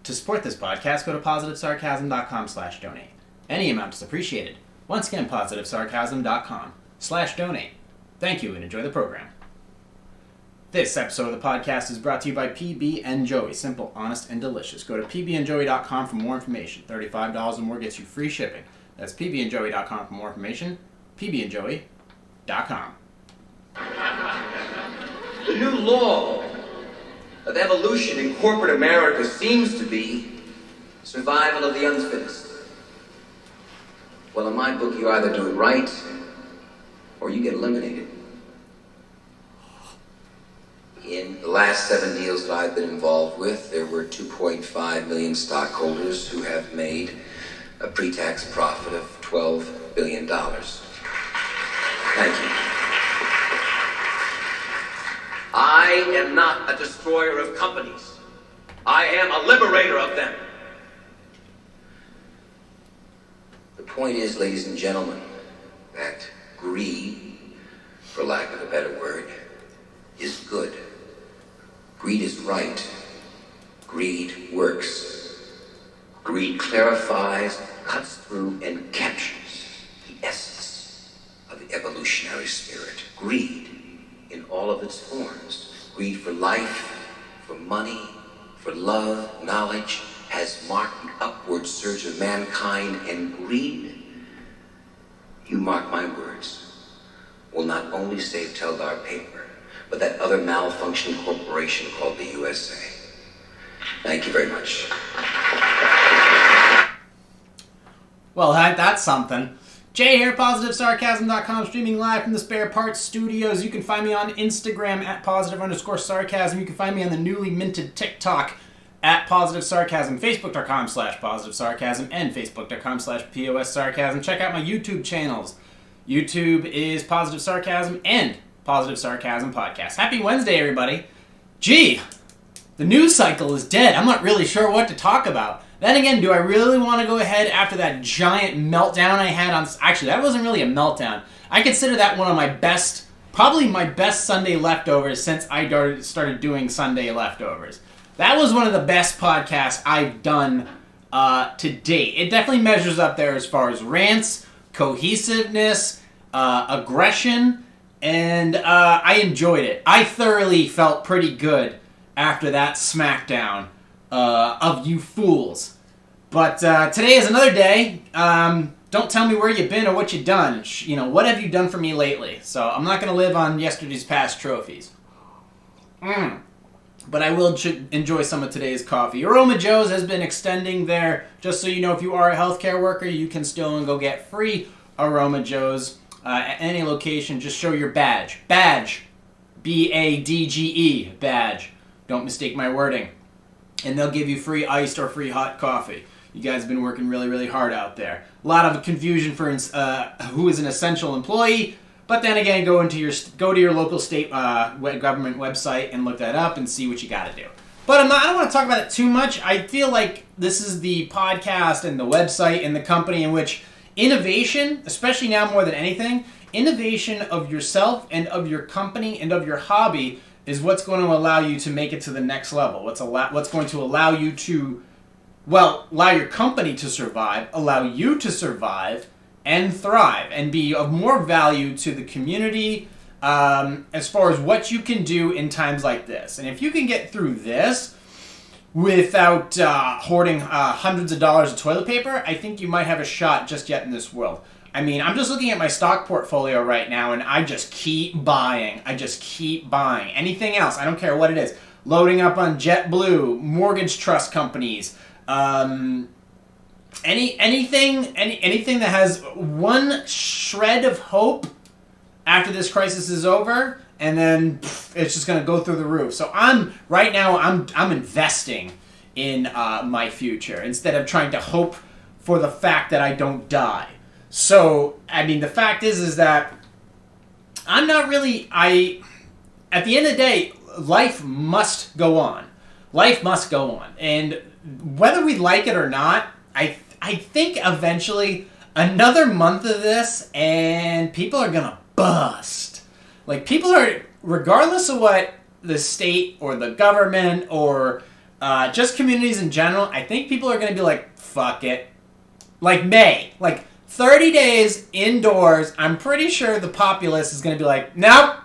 To support this podcast, go to positivesarcasm.com/donate. Any amount is appreciated. Once again, positivesarcasm.com/donate. Thank you and enjoy the program. This episode of the podcast is brought to you by PB and Joey. Simple, honest, and delicious. Go to pbandjoey.com for more information. $35 or more gets you free shipping. That's pbandjoey.com for more information. pbandjoey.com. The new law of evolution in corporate America seems to be survival of the unfittest. Well, in my book, you either do it right or you get eliminated. In the last 7 deals that I've been involved with, there were 2.5 million stockholders who have made a pre-tax profit of $12 billion. Thank you. I am not a destroyer of companies. I am a liberator of them. The point is, ladies and gentlemen, that greed, for lack of a better word, is good. Greed is right. Greed works. Greed clarifies, cuts through, and captures the essence of the evolutionary spirit. Greed in all of its forms. Greed for life, for money, for love, knowledge, has marked the upward surge of mankind, and greed, you mark my words, will not only save Teldar paper, but that other malfunctioning corporation called the USA. Thank you very much. Well, that's something. Jay here, PositiveSarcasm.com, streaming live from the Spare Parts Studios. You can find me on Instagram at @positive_sarcasm. You can find me on the newly minted TikTok at Positive Sarcasm, Facebook.com/Positive Sarcasm, and Facebook.com/POS Sarcasm. Check out my YouTube channels. YouTube is Positive Sarcasm and Positive Sarcasm Podcast. Happy Wednesday, everybody. Gee, the news cycle is dead. I'm not really sure what to talk about. Then again, do I really want to go ahead after that giant meltdown I had on... Actually, that wasn't really a meltdown. I consider that one of my best, probably my best Sunday leftovers since I started doing Sunday leftovers. That was one of the best podcasts I've done to date. It definitely measures up there as far as rants, cohesiveness, aggression, and I enjoyed it. I thoroughly felt pretty good after that smackdown of you fools. But today is another day. Don't tell me where you've been or what you've done. What have you done for me lately? So I'm not going to live on yesterday's past trophies. But I will enjoy some of today's coffee. Aroma Joe's has been extending their, just so you know, if you are a healthcare worker, you can still go get free Aroma Joe's at any location. Just show your badge. Badge. BADGE. Badge. Don't mistake my wording. And they'll give you free iced or free hot coffee. You guys have been working really, really hard out there. A lot of confusion for who is an essential employee, but then again, go to your local state government website and look that up and see what you got to do. But I don't want to talk about it too much. I feel like this is the podcast and the website and the company in which innovation, especially now more than anything, innovation of yourself and of your company and of your hobby is what's going to allow you to make it to the next level. What's going to allow you to, allow your company to survive, allow you to survive and thrive and be of more value to the community as far as what you can do in times like this. And if you can get through this without hoarding hundreds of dollars of toilet paper, I think you might have a shot just yet in this world. I mean, I'm just looking at my stock portfolio right now, and I just keep buying. Anything else, I don't care what it is. Loading up on JetBlue, mortgage trust companies, anything that has one shred of hope after this crisis is over, and then it's just going to go through the roof. So I'm investing in my future instead of trying to hope for the fact that I don't die. So, I mean, the fact is that I'm not really, at the end of the day, life must go on. Life must go on. And whether we like it or not, I think eventually another month of this and people are going to bust. Like, people are, regardless of what the state or the government or just communities in general, I think people are going to be like, fuck it. Like May. Like 30 days indoors, I'm pretty sure the populace is going to be like, nope.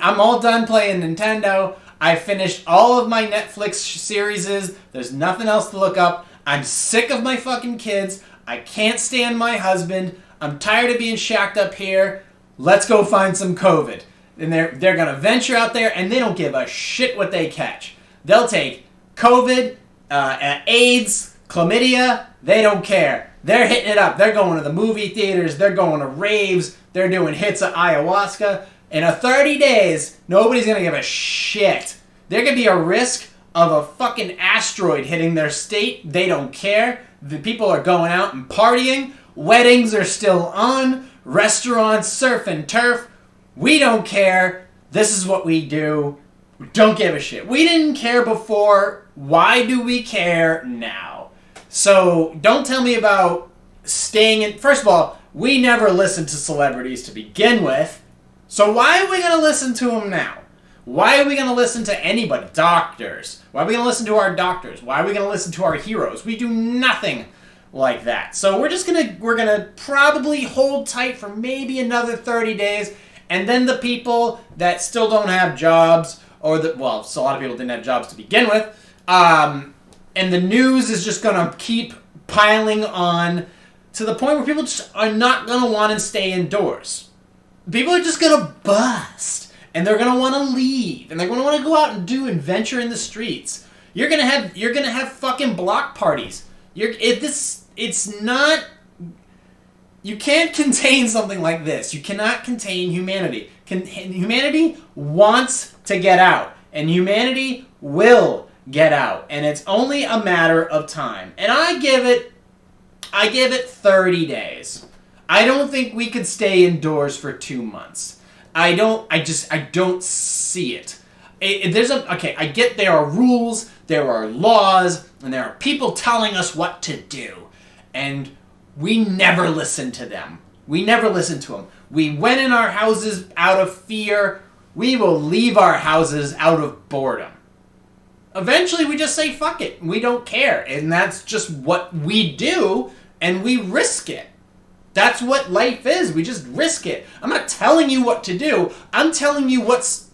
I'm all done playing Nintendo. I finished all of my Netflix series. There's nothing else to look up. I'm sick of my fucking kids. I can't stand my husband. I'm tired of being shacked up here. Let's go find some COVID. And they're going to venture out there, and they don't give a shit what they catch. They'll take COVID, AIDS, chlamydia. They don't care. They're hitting it up. They're going to the movie theaters. They're going to raves. They're doing hits of ayahuasca. In 30 days, nobody's going to give a shit. There could be a risk of a fucking asteroid hitting their state. They don't care. The people are going out and partying. Weddings are still on. Restaurants, surf and turf. We don't care. This is what we do. We don't give a shit. We didn't care before. Why do we care now? So don't tell me about staying in... First of all, we never listened to celebrities to begin with. So why are we going to listen to them now? Why are we going to listen to anybody? Doctors. Why are we going to listen to our doctors? Why are we going to listen to our heroes? We do nothing like that. So we're going to probably hold tight for maybe another 30 days. And then the people that still don't have jobs, so a lot of people didn't have jobs to begin with, and the news is just going to keep piling on to the point where people just are not going to want to stay indoors. People are just going to bust, and they're going to want to leave, and they're going to want to go out and do adventure in the streets. You're going to have fucking block parties. It's not... You can't contain something like this. You cannot contain humanity. Humanity wants to get out, and humanity will get out, and it's only a matter of time. And I give it 30 days. I don't think we could stay indoors for 2 months. I don't see it. I get there are rules, there are laws, and there are people telling us what to do. And we never listen to them. We never listen to them. We went in our houses out of fear. We will leave our houses out of boredom. Eventually we just say fuck it. We don't care. And that's just what we do, and we risk it. That's what life is. We just risk it. I'm not telling you what to do. I'm telling you what's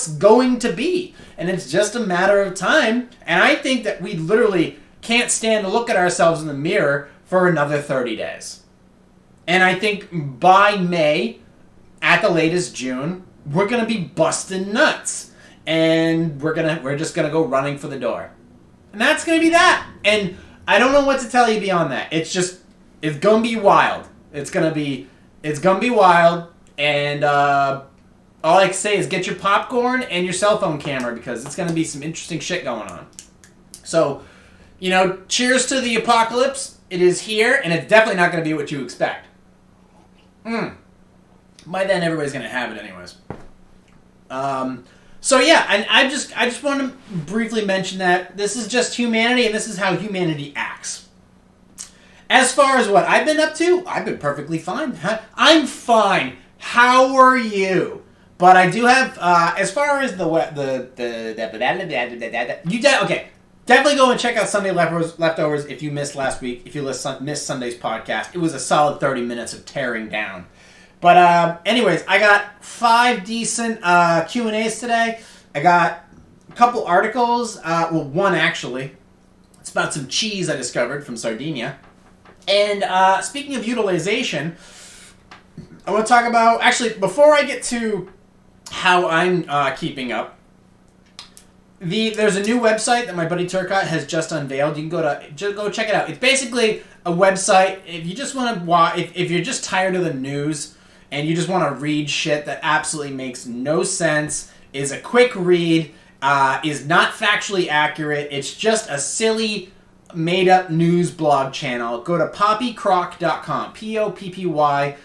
going to be. And it's just a matter of time. And I think that we literally can't stand to look at ourselves in the mirror for another 30 days. And I think by May, at the latest June, we're going to be busting nuts. And we're just going to go running for the door. And that's going to be that. And I don't know what to tell you beyond that. It's going to be wild. It's going to be wild. And all I can say is get your popcorn and your cell phone camera, because it's going to be some interesting shit going on. So, cheers to the apocalypse. It is here, and it's definitely not going to be what you expect. By then, everybody's going to have it anyways. So yeah, and I just want to briefly mention that this is just humanity, and this is how humanity acts. As far as what I've been up to, I've been perfectly fine. I'm fine. How are you? But I do have, as far as okay. Definitely go and check out Sunday Leftovers if you missed last week, if you missed Sunday's podcast. It was a solid 30 minutes of tearing down. But anyways, I got 5 decent Q&As today. I got a couple articles. One actually. It's about some cheese I discovered from Sardinia. And speaking of utilization, I want to talk about... Actually, before I get to how I'm keeping up, there's a new website that my buddy Turcotte has just unveiled. You can go check it out. It's basically a website if you just want to if you're just tired of the news and you just want to read shit that absolutely makes no sense, is a quick read, is not factually accurate. It's just a silly made-up news blog channel. Go to poppycrock.com. POPPYCROCK.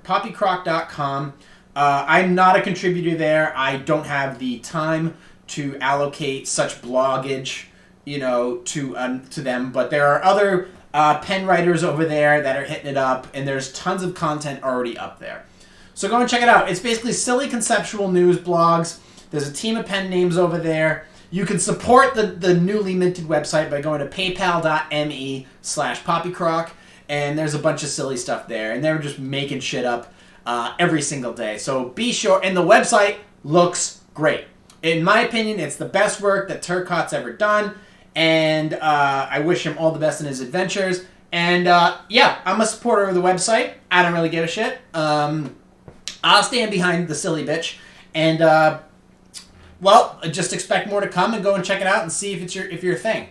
Poppycrock.com. I'm not a contributor there. I don't have the time to allocate such bloggage, to them. But there are other pen writers over there that are hitting it up, and there's tons of content already up there. So go and check it out. It's basically silly conceptual news blogs. There's a team of pen names over there. You can support the newly minted website by going to paypal.me/poppycrock, and there's a bunch of silly stuff there, and they're just making shit up every single day. So be sure, and the website looks great. In my opinion, it's the best work that Turcotte's ever done, and I wish him all the best in his adventures. And yeah, I'm a supporter of the website. I don't really give a shit. I'll stand behind the silly bitch, and well, just expect more to come, and go and check it out and see if it's your thing.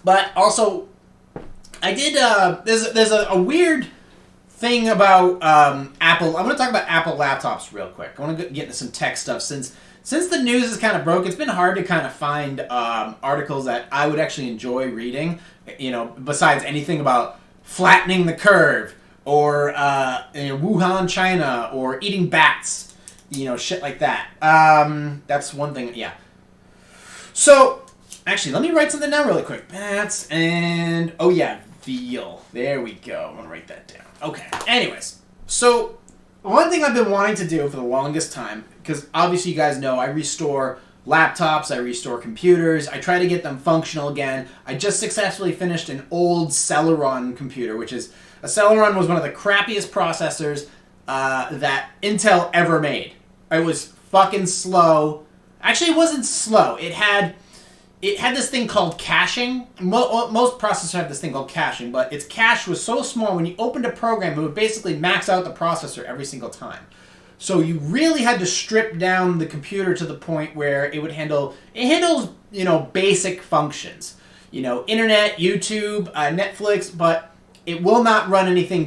But also, I did. There's a weird thing about Apple. I'm going to talk about Apple laptops real quick. I want to get into some tech stuff since the news is kind of broke. It's been hard to kind of find articles that I would actually enjoy reading. You know, besides anything about flattening the curve or Wuhan, China, or eating bats. You know, shit like that. That's one thing. Yeah. So, actually, let me write something down really quick. Bats and oh yeah, veal. There we go. I'm gonna write that down. Okay. Anyways, so one thing I've been wanting to do for the longest time, because obviously you guys know I restore laptops, I restore computers, I try to get them functional again. I just successfully finished an old Celeron computer, which is a Celeron was one of the crappiest processors that Intel ever made. It was fucking slow. Actually, it wasn't slow. It had this thing called caching. Most processors have this thing called caching, but its cache was so small when you opened a program, it would basically max out the processor every single time. So you really had to strip down the computer to the point where it handles, you know, basic functions. You know, internet, YouTube, Netflix, but it will not run anything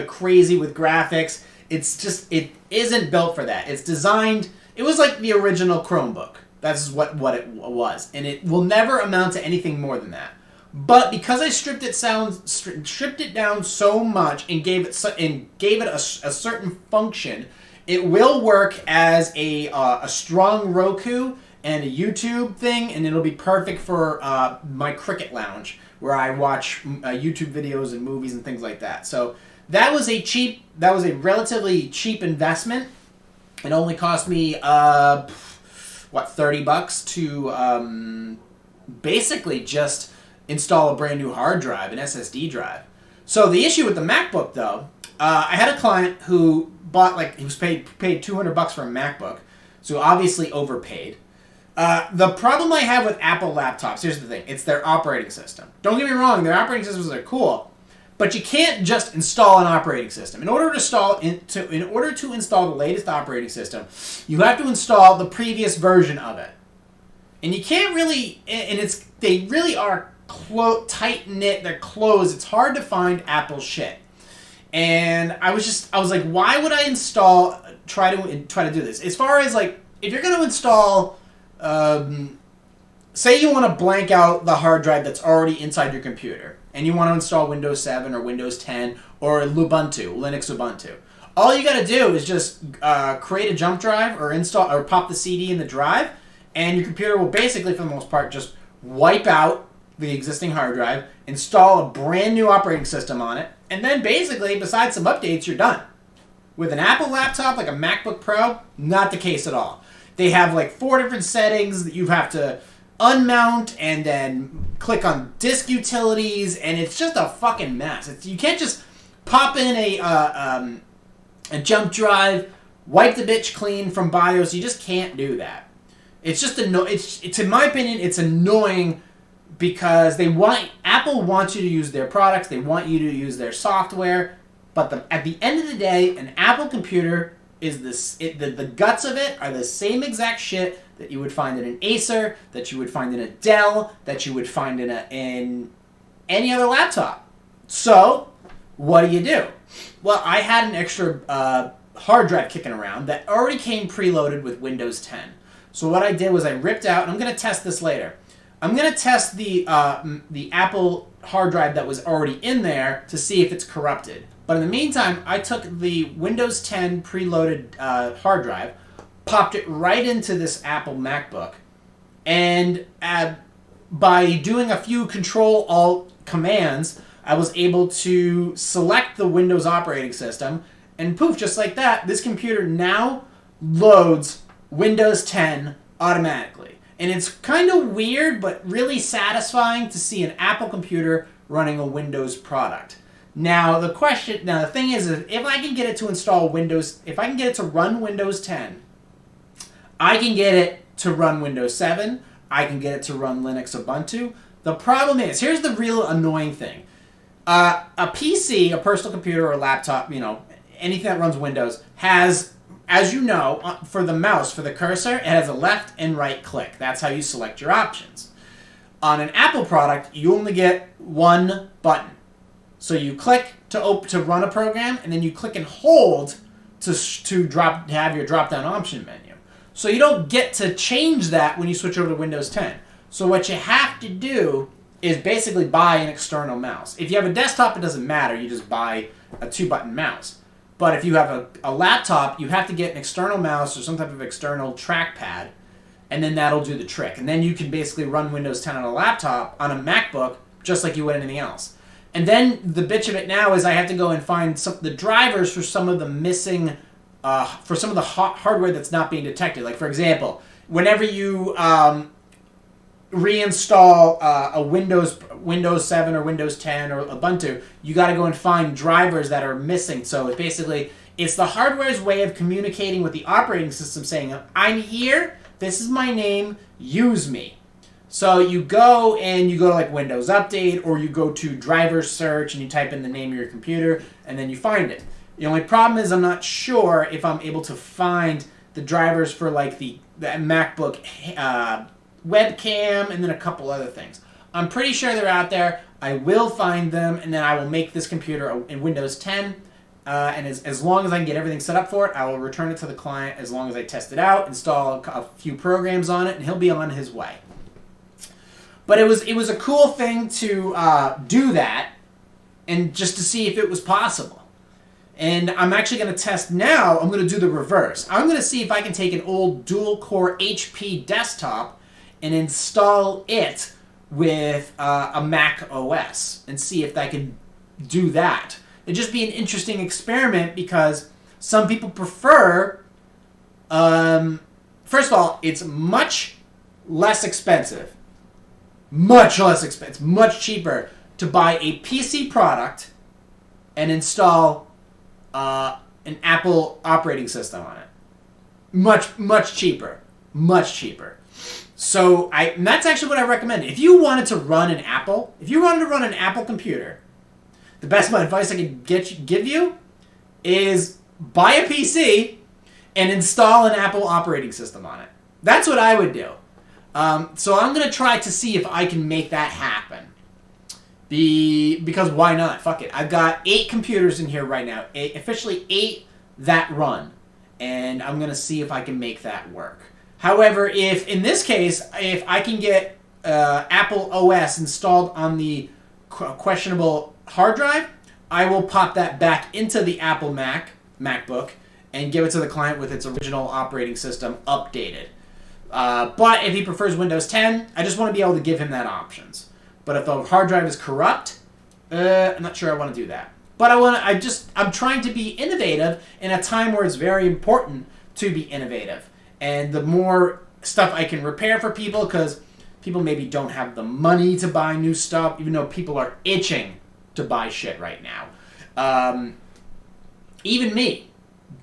crazy with graphics. It isn't built for that. It's designed, it was like the original Chromebook. That's what it was. And it will never amount to anything more than that. But because I stripped it down so much and gave it a certain function, it will work as a strong Roku and a YouTube thing, and it'll be perfect for my Cricket Lounge, where I watch YouTube videos and movies and things like that. So that was a relatively cheap investment. It only cost me $30 to basically just install a brand new hard drive, an SSD drive. So the issue with the MacBook, though, I had a client who bought he was paid $200 for a MacBook, so obviously overpaid. The problem I have with Apple laptops, here's the thing, it's their operating system. Don't get me wrong, their operating systems are cool, but you can't just install an operating system. In order to install the latest operating system, you have to install the previous version of it. And you can't really, they really are tight-knit, they're closed. It's hard to find Apple shit. And I was like, why would I try to do this? As far as if you're going to install, say you want to blank out the hard drive that's already inside your computer, and you want to install Windows 7 or Windows 10 or Linux Ubuntu. All you got to do is just create a jump drive or pop the CD in the drive, and your computer will basically, for the most part, just wipe out the existing hard drive, install a brand new operating system on it, and then basically, besides some updates, you're done. With an Apple laptop like a MacBook Pro, not the case at all. They have 4 different settings that you have to unmount and then click on disk utilities, and it's just a fucking mess. You can't just pop in a jump drive, wipe the bitch clean from BIOS. You just can't do that. It's just in my opinion, it's annoying because Apple wants you to use their products, they want you to use their software, but at the end of the day, an Apple computer is the guts of it are the same exact shit that you would find in an Acer, that you would find in a Dell, that you would find in any other laptop. So, what do? Well, I had an extra hard drive kicking around that already came preloaded with Windows 10. So what I did was I ripped out, and I'm going to test this later. I'm going to test the Apple hard drive that was already in there to see if it's corrupted. But in the meantime, I took the Windows 10 preloaded hard drive, popped it right into this Apple MacBook, and by doing a few Control-Alt commands, I was able to select the Windows operating system, and poof, just like that, this computer now loads Windows 10 automatically. And it's kind of weird, but really satisfying to see an Apple computer running a Windows product. Now the thing is, if I can get it to install Windows, if I can get it to run Windows 10, I can get it to run Windows 7. I can get it to run Linux Ubuntu. The problem is, here's the real annoying thing. A PC, a personal computer or laptop, anything that runs Windows, has, as you know, for the mouse, for the cursor, it has a left and right click. That's how you select your options. On an Apple product, you only get one button. So you click to run a program, and then you click and hold to have your drop-down option menu. So you don't get to change that when you switch over to Windows 10. So what you have to do is basically buy an external mouse. If you have a desktop, it doesn't matter. You just buy a 2-button mouse. But if you have a laptop, you have to get an external mouse or some type of external trackpad, and then that'll do the trick. And then you can basically run Windows 10 on a laptop, on a MacBook, just like you would anything else. And then the bitch of it now is I have to go and find the drivers for some of the missing, for some of the hardware that's not being detected. Like, for example, whenever you reinstall a Windows 7 or Windows 10 or Ubuntu, you got to go and find drivers that are missing. So it's the hardware's way of communicating with the operating system, saying, I'm here, this is my name, use me. So you go to like Windows Update, or you go to driver search and you type in the name of your computer and then you find it. The only problem is I'm not sure if I'm able to find the drivers for like the MacBook webcam and then a couple other things. I'm pretty sure they're out there. I will find them, and then I will make this computer in Windows 10. And as long as I can get everything set up for it, I will return it to the client as long as I test it out, install a few programs on it, and he'll be on his way. But it was a cool thing to do that, and just to see if it was possible. And I'm actually going to test now. I'm going to do the reverse. I'm going to see if I can take an old dual-core HP desktop and install it with a Mac OS and see if I can do that. It'd just be an interesting experiment because some people prefer... first of all, it's much less expensive. Much less expensive. Much cheaper to buy a PC product and install an Apple operating system on it. Much cheaper. Much cheaper. So and that's actually what I recommend. If you wanted to run an Apple, computer, the best advice I could give you is buy a PC and install an Apple operating system on it. That's what I would do. So I'm going to try to see if I can make that happen. Because why not? Fuck it. I've got 8 computers in here right now. Officially 8 that run. And I'm going to see if I can make that work. However, if I can get Apple OS installed on the questionable hard drive, I will pop that back into the Apple MacBook and give it to the client with its original operating system updated. But if he prefers Windows 10, I just want to be able to give him that options. But if the hard drive is corrupt, I'm not sure I want to do that. But I'm trying to be innovative in a time where it's very important to be innovative. And the more stuff I can repair for people, because people maybe don't have the money to buy new stuff, even though people are itching to buy shit right now. Even me.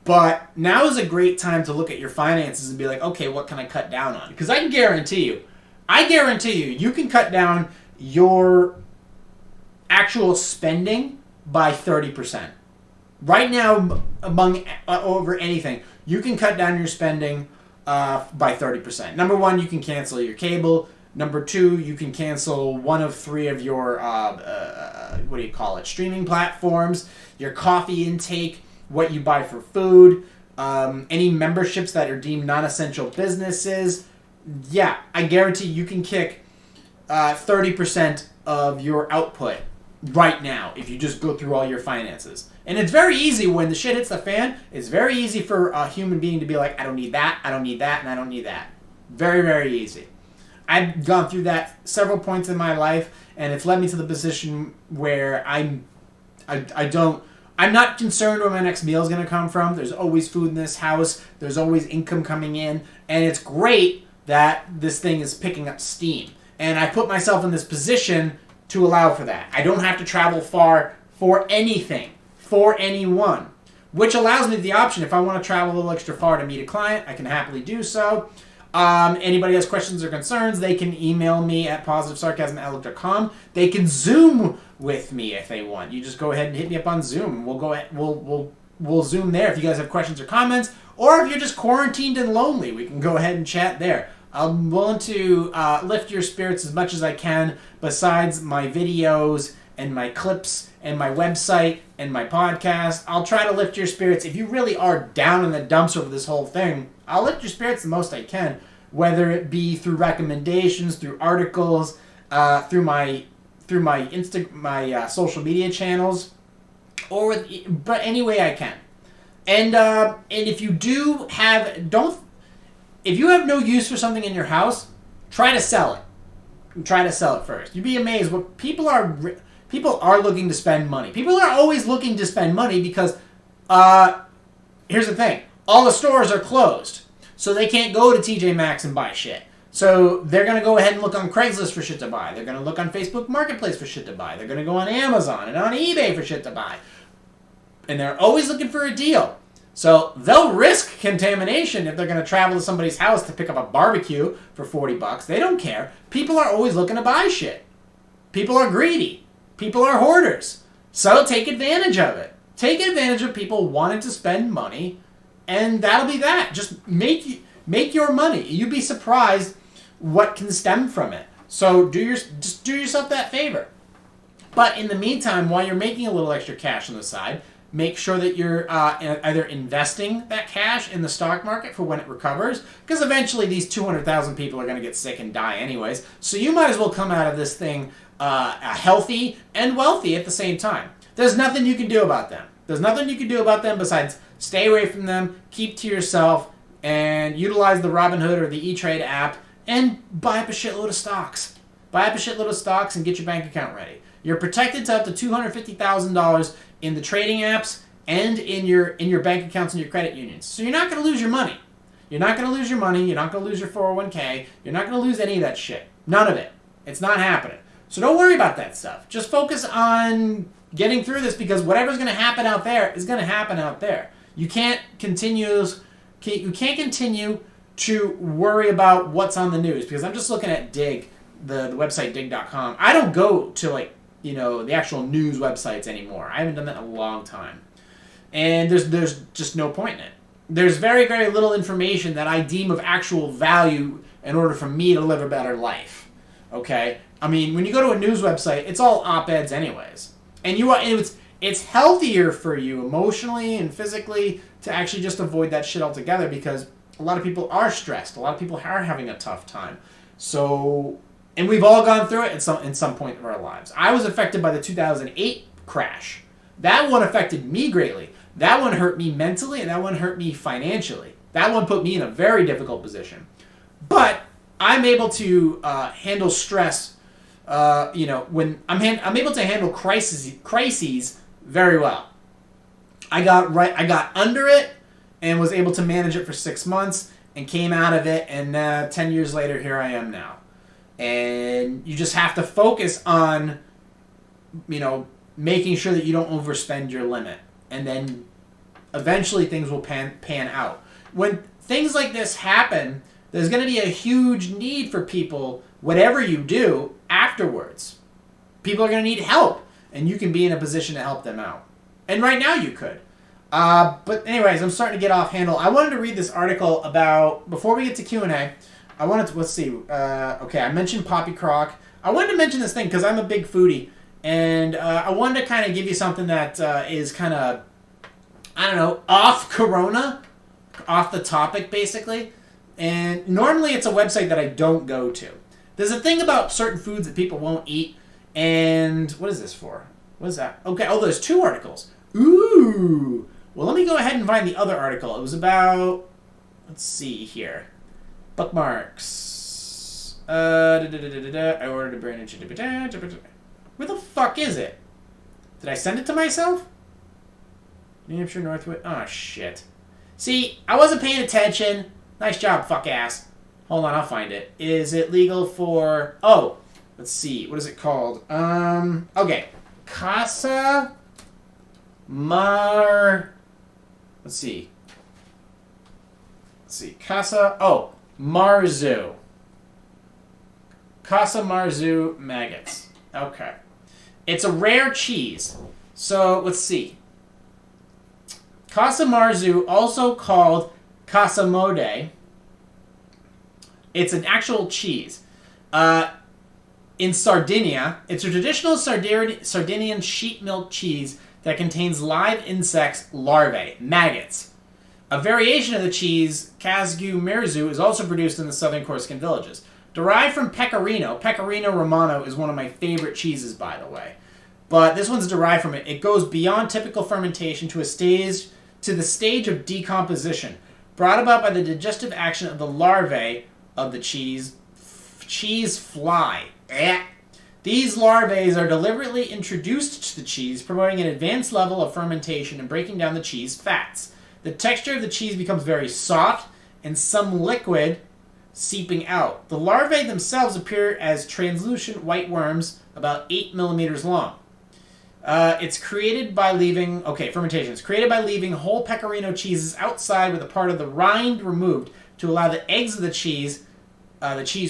But now is a great time to look at your finances and be like, okay, what can I cut down on? Because I guarantee you, you can cut down your actual spending by 30%. Right now, over anything, you can cut down your spending by 30%. Number one, you can cancel your cable. Number two, you can cancel one of 3 of your, streaming platforms, your coffee intake, what you buy for food, any memberships that are deemed non-essential businesses. Yeah, I guarantee you can kick 30% of your output right now if you just go through all your finances. And it's very easy when the shit hits the fan. It's very easy for a human being to be like, I don't need that, I don't need that, and I don't need that. Very, very easy. I've gone through that several points in my life, and it's led me to the position where I don't I'm not concerned where my next meal is going to come from. There's always food in this house. There's always income coming in. And it's great that this thing is picking up steam. And I put myself in this position to allow for that. I don't have to travel far for anything, for anyone. Which allows me the option, if I want to travel a little extra far to meet a client, I can happily do so. Anybody has questions or concerns, they can email me at positivesarcasm@outlook.com. They can Zoom with me if they want. You just go ahead and hit me up on Zoom, and we'll go ahead, we'll Zoom there if you guys have questions or comments, or if you're just quarantined and lonely, we can go ahead and chat there. I'm willing to lift your spirits as much as I can. Besides my videos and my clips and my website and my podcast, I'll try to lift your spirits. If you really are down in the dumps over this whole thing, I'll lift your spirits the most I can, whether it be through recommendations, through articles, through my social media channels, but any way I can. And if you do have if you have no use for something in your house, try to sell it. Try to sell it first. You'd be amazed what people are looking to spend money. People are always looking to spend money because here's the thing. All the stores are closed. So they can't go to TJ Maxx and buy shit. So they're going to go ahead and look on Craigslist for shit to buy. They're going to look on Facebook Marketplace for shit to buy. They're going to go on Amazon and on eBay for shit to buy. And they're always looking for a deal. So they'll risk contamination if they're going to travel to somebody's house to pick up a barbecue for $40. They don't care. People are always looking to buy shit. People are greedy. People are hoarders. So take advantage of it. Take advantage of people wanting to spend money, and that'll be that. Just make your money. You'd be surprised what can stem from it. So just do yourself that favor. But in the meantime, while you're making a little extra cash on the side, make sure that you're either investing that cash in the stock market for when it recovers, because eventually these 200,000 people are going to get sick and die anyways. So you might as well come out of this thing healthy and wealthy at the same time. There's nothing you can do about them. There's nothing you can do about them besides stay away from them, keep to yourself, and utilize the Robinhood or the E-Trade app and buy up a shitload of stocks. Buy up a shitload of stocks and get your bank account ready. You're protected to up to $250,000 in the trading apps and in your bank accounts and your credit unions. So you're not going to lose your money. You're not going to lose your money. You're not going to lose your 401k. You're not going to lose any of that shit. None of it. It's not happening. So don't worry about that stuff. Just focus on getting through this, because whatever's going to happen out there is going to happen out there. You can't continue to worry about what's on the news, because I'm just looking at Dig, the website dig.com. I don't go to the actual news websites anymore. I haven't done that in a long time. And there's just no point in it. There's very, very little information that I deem of actual value in order for me to live a better life. Okay? I mean, when you go to a news website, it's all op-eds anyways. And it's healthier for you emotionally and physically to actually just avoid that shit altogether, because a lot of people are stressed. A lot of people are having a tough time. So, and we've all gone through it in some point of our lives. I was affected by the 2008 crash. That one affected me greatly. That one hurt me mentally, and that one hurt me financially. That one put me in a very difficult position. But I'm able to handle stress. When I'm able to handle crises very well. I got under it and was able to manage it for 6 months and came out of it, and 10 years later, here I am now. And you just have to focus on, making sure that you don't overspend your limit, and then eventually things will pan out. When things like this happen, there's going to be a huge need for people, whatever you do, afterwards. People are going to need help, and you can be in a position to help them out. And right now you could. But anyways, I'm starting to get off handle. I wanted to read this article about, before we get to Q&A, I wanted to, let's see. I mentioned Poppy Crock. I wanted to mention this thing because I'm a big foodie, and I wanted to kind of give you something that is kind of, off Corona, off the topic, basically. And normally it's a website that I don't go to. There's a thing about certain foods that people won't eat, and what is this for? What is that? Okay, there's 2 articles. Ooh! Well, let me go ahead and find the other article. It was about, let's see here. Bookmarks. I ordered a brand new... Where the fuck is it? Did I send it to myself? New Hampshire, Northwood. Oh, shit. See, I wasn't paying attention. Nice job, fuck ass. Hold on, I'll find it. Is it legal for... Oh, let's see. What is it called? Okay. Casa Mar... Let's see. Casa... Oh, Marzu. Casa Marzu maggots. Okay. It's a rare cheese. So, let's see. Casa Marzu, also called Casa Mode. It's an actual cheese. In Sardinia, it's a traditional Sardinian sheep milk cheese that contains live insects larvae, maggots. A variation of the cheese, Casgu Merzu, is also produced in the southern Corsican villages. Derived from Pecorino. Pecorino Romano is one of my favorite cheeses, by the way. But this one's derived from it. It goes beyond typical fermentation to the stage of decomposition, brought about by the digestive action of the larvae of the cheese fly. These larvae are deliberately introduced to the cheese, promoting an advanced level of fermentation and breaking down the cheese fats. The texture of the cheese becomes very soft and some liquid seeping out. The larvae themselves appear as translucent white worms about 8 millimeters long. It's created by leaving... Okay, fermentation. It's created by leaving whole pecorino cheeses outside with a part of the rind removed to allow the eggs of the cheese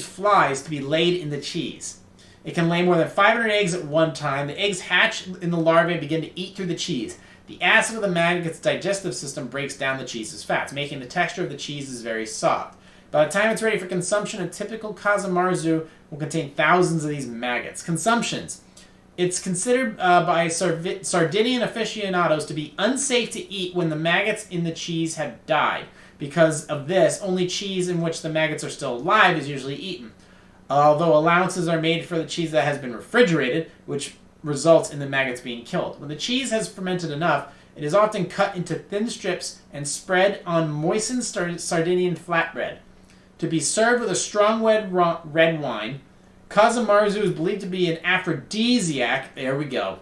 flies to be laid in the cheese. It can lay more than 500 eggs at one time. The eggs hatch in the larvae and begin to eat through the cheese. The acid of the maggot's digestive system breaks down the cheese's fats, making the texture of the cheese very soft. By the time it's ready for consumption, a typical Casa Marzu will contain thousands of these maggots. Consumptions. It's considered by Sardinian aficionados to be unsafe to eat when the maggots in the cheese have died. Because of this, only cheese in which the maggots are still alive is usually eaten. Although allowances are made for the cheese that has been refrigerated, which results in the maggots being killed. When the cheese has fermented enough, it is often cut into thin strips and spread on moistened Sardinian flatbread. To be served with a strong red wine, Casa Marzu is believed to be an aphrodisiac, there we go,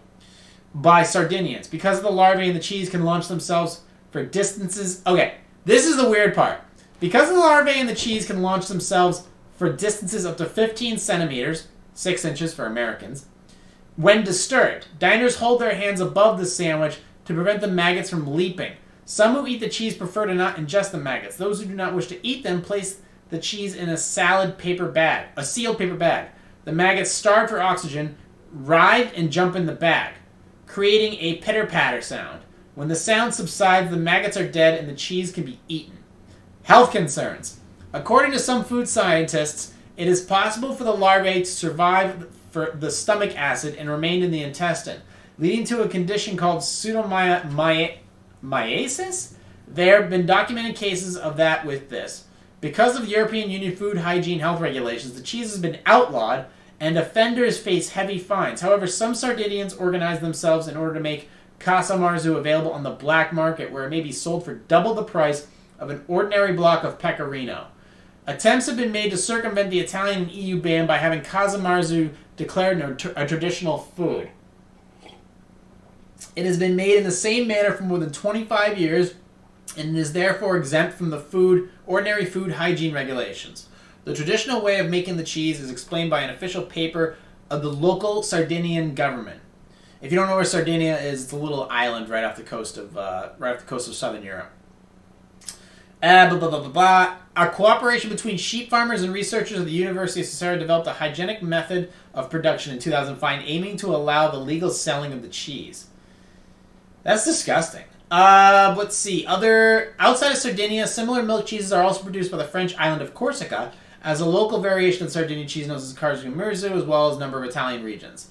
by Sardinians. Because of the larvae in the cheese can launch themselves for distances... Okay, this is the weird part. Because the larvae in the cheese can launch themselves for distances up to 15 centimeters, 6 inches for Americans, when disturbed, diners hold their hands above the sandwich to prevent the maggots from leaping. Some who eat the cheese prefer to not ingest the maggots. Those who do not wish to eat them place the cheese in a sealed paper bag. The maggots, starved for oxygen, writhe and jump in the bag, creating a pitter-patter sound. When the sound subsides, the maggots are dead and the cheese can be eaten. Health concerns. According to some food scientists, it is possible for the larvae to survive for the stomach acid and remain in the intestine, leading to a condition called pseudomyiasis. There have been documented cases of that with this. Because of European Union food hygiene health regulations, the cheese has been outlawed and offenders face heavy fines. However, some Sardinians organize themselves in order to make Casa Marzu available on the black market, where it may be sold for double the price of an ordinary block of pecorino. Attempts have been made to circumvent the Italian and EU ban by having Casa Marzu declared a traditional food. It has been made in the same manner for more than 25 years and is therefore exempt from the ordinary food hygiene regulations. The traditional way of making the cheese is explained by an official paper of the local Sardinian government. If you don't know where Sardinia is, it's a little island right off the coast of southern Europe. A cooperation between sheep farmers and researchers at the University of Cesarea developed a hygienic method of production in 2005, aiming to allow the legal selling of the cheese. That's disgusting. Let's see. Outside of Sardinia, similar milk cheeses are also produced by the French island of Corsica, as a local variation of Sardinian cheese known as Casgu Merzu, as well as a number of Italian regions.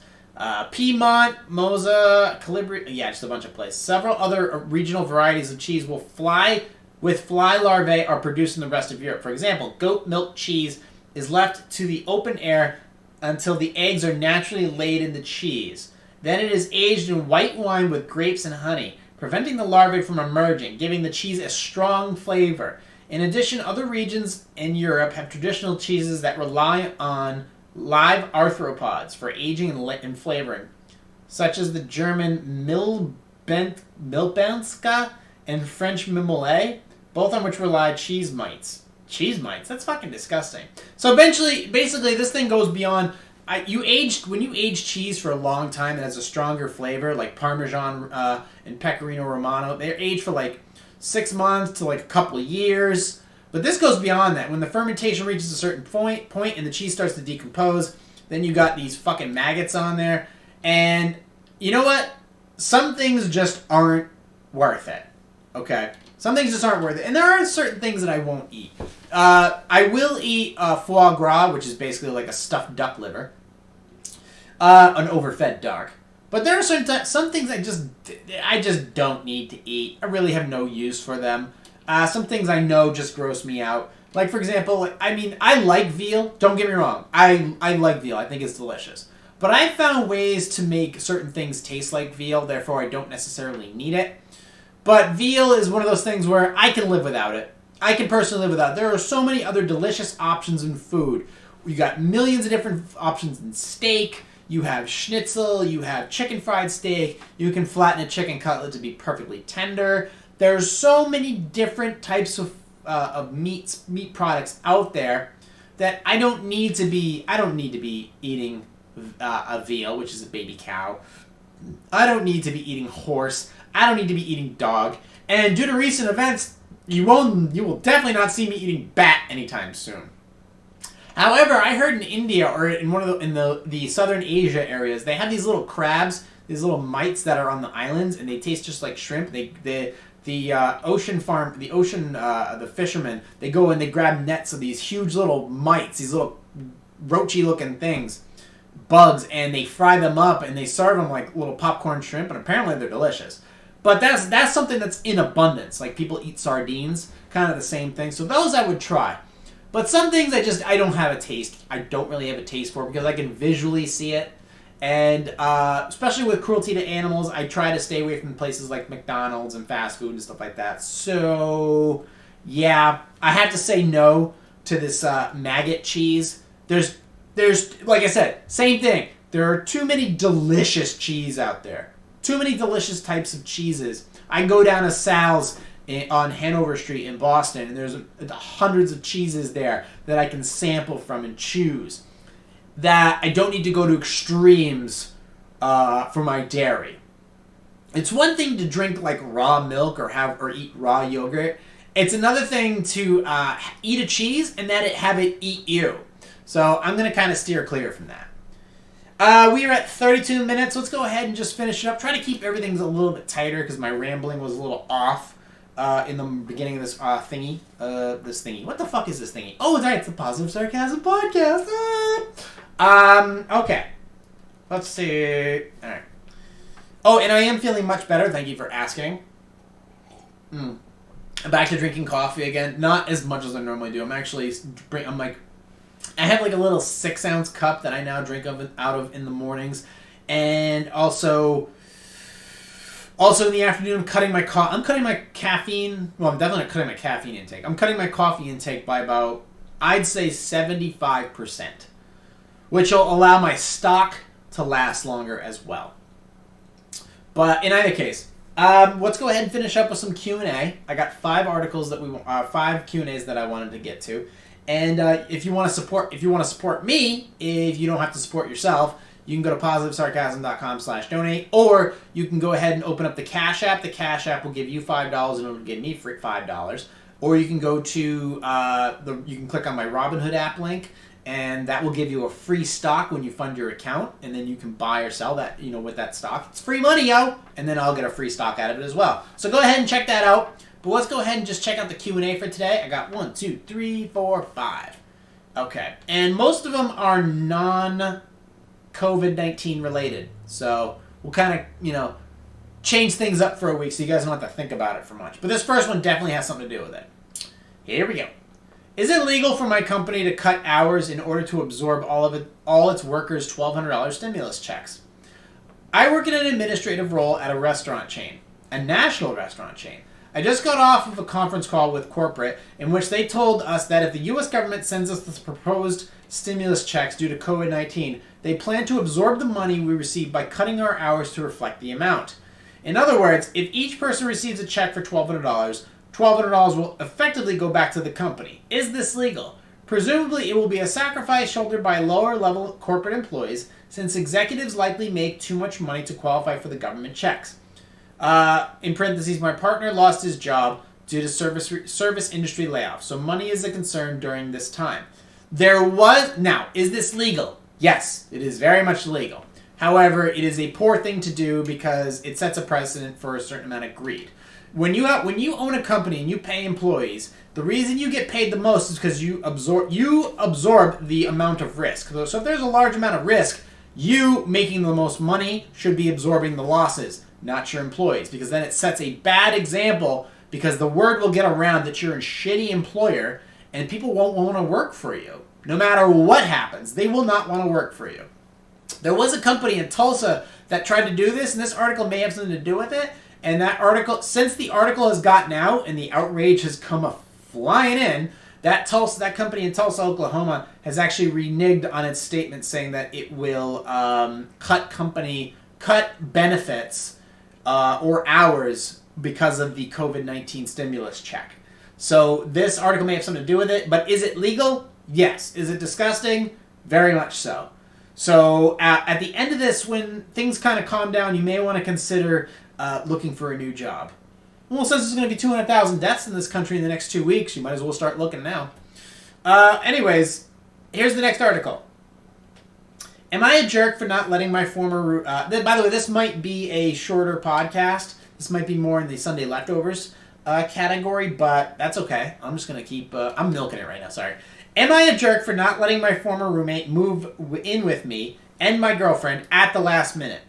Piedmont, Mosa, Calabria, just a bunch of places. Several other regional varieties of cheese with fly larvae are produced in the rest of Europe. For example, goat milk cheese is left to the open air until the eggs are naturally laid in the cheese. Then it is aged in white wine with grapes and honey, preventing the larvae from emerging, giving the cheese a strong flavor. In addition, other regions in Europe have traditional cheeses that rely on live arthropods for aging and flavoring, such as the German Milbanska and French Mimollet, both on which rely cheese mites. Cheese mites? That's fucking disgusting. So basically, this thing goes beyond... when you age cheese for a long time, it has a stronger flavor, like Parmesan and Pecorino Romano. They're aged for like 6 months to like a couple of years. But this goes beyond that. When the fermentation reaches a certain point and the cheese starts to decompose, then you got these fucking maggots on there. And you know what? Some things just aren't worth it. Okay? Some things just aren't worth it. And there are certain things that I won't eat. I will eat foie gras, which is basically like a stuffed duck liver. An overfed duck. But there are some things I just don't need to eat. I really have no use for them. Some things I know just gross me out. Like, for example, I like veal. Don't get me wrong. I like veal. I think it's delicious. But I've found ways to make certain things taste like veal, therefore I don't necessarily need it. But veal is one of those things where I can live without it. I can personally live without it. There are so many other delicious options in food. You got millions of different options in steak. You have schnitzel. You have chicken fried steak. You can flatten a chicken cutlet to be perfectly tender. There's so many different types of meat products out there that I don't need to be eating a veal, which is a baby cow. I don't need to be eating horse. I don't need to be eating dog. And due to recent events, you will definitely not see me eating bat anytime soon. However, I heard in India or in the southern Asia areas, they have these little crabs, these little mites that are on the islands, and they taste just like shrimp. The fishermen, they go and they grab nets of these huge little mites, these little roachy looking things, bugs, and they fry them up and they serve them like little popcorn shrimp, and apparently they're delicious. But that's something that's in abundance. Like people eat sardines, kind of the same thing. So those I would try. But some things I don't have a taste. I don't really have a taste for because I can visually see it. And especially with cruelty to animals, I try to stay away from places like McDonald's and fast food and stuff like that. So, yeah, I have to say no to this maggot cheese. There's like I said, same thing. There are too many delicious cheese out there. Too many delicious types of cheeses. I go down to Sal's on Hanover Street in Boston, and there's hundreds of cheeses there that I can sample from and choose. That I don't need to go to extremes for my dairy. It's one thing to drink like raw milk or eat raw yogurt. It's another thing to eat a cheese and have it eat you. So I'm going to kind of steer clear from that. We are at 32 minutes. Let's go ahead and just finish it up. Try to keep everything a little bit tighter because my rambling was a little off in the beginning of this thingy. This thingy. What the fuck is this thingy? Oh, it's right. It's the Positive Sarcasm Podcast. Okay. Let's see. All right. Oh, and I am feeling much better. Thank you for asking. I'm back to drinking coffee again. Not as much as I normally do. I have like a little 6-ounce cup that I now drink out of in the mornings. And also in the afternoon, I'm cutting my caffeine. Well, I'm definitely not cutting my caffeine intake. I'm cutting my coffee intake by about, I'd say 75%. Which will allow my stock to last longer as well. But in either case, let's go ahead and finish up with some Q&A. I got 5 Q&As that I wanted to get to. And if you want to support me, if you don't have to support yourself, you can go to positivesarcasm.com/donate, or you can go ahead and open up the Cash App. The Cash App will give you $5 and it'll give me $5. Or you can go to you can click on my Robinhood app link, and that will give you a free stock when you fund your account, and then you can buy or sell that, with that stock. It's free money, yo! And then I'll get a free stock out of it as well. So go ahead and check that out. But let's go ahead and just check out the Q&A for today. I got 1, 2, 3, 4, 5. Okay. And most of them are non-COVID-19 related. So we'll kind of, change things up for a week so you guys don't have to think about it for much. But this first one definitely has something to do with it. Here we go. Is it legal for my company to cut hours in order to absorb all its workers' $1,200 stimulus checks? I work in an administrative role at a restaurant chain, a national restaurant chain. I just got off of a conference call with corporate in which they told us that if the U.S. government sends us the proposed stimulus checks due to COVID-19, they plan to absorb the money we receive by cutting our hours to reflect the amount. In other words, if each person receives a check for $1,200, $1,200 will effectively go back to the company. Is this legal? Presumably, it will be a sacrifice shouldered by lower-level corporate employees, since executives likely make too much money to qualify for the government checks. In parentheses, my partner lost his job due to service industry layoffs, so money is a concern during this time. Now, is this legal? Yes, it is very much legal. However, it is a poor thing to do because it sets a precedent for a certain amount of greed. When you own a company and you pay employees, the reason you get paid the most is because you absorb the amount of risk. So if there's a large amount of risk, you making the most money should be absorbing the losses, not your employees, because then it sets a bad example, because the word will get around that you're a shitty employer and people won't want to work for you. No matter what happens, they will not want to work for you. There was a company in Tulsa that tried to do this, and this article may have something to do with it. And that article, since the article has gotten out and the outrage has come flying in, that company in Tulsa, Oklahoma, has actually reneged on its statement saying that it will cut benefits or hours because of the COVID-19 stimulus check. So this article may have something to do with it, but is it legal? Yes. Is it disgusting? Very much so. So at the end of this, when things kind of calm down, you may want to consider looking for a new job. Well, since there's going to be 200,000 deaths in this country in the next 2 weeks, you might as well start looking now. Anyways, here's the next article. Am I a jerk for not letting my former... by the way, this might be a shorter podcast. This might be more in the Sunday Leftovers category, but that's okay. I'm just going to keep... I'm milking it right now, sorry. Am I a jerk for not letting my former roommate move in with me and my girlfriend at the last minute?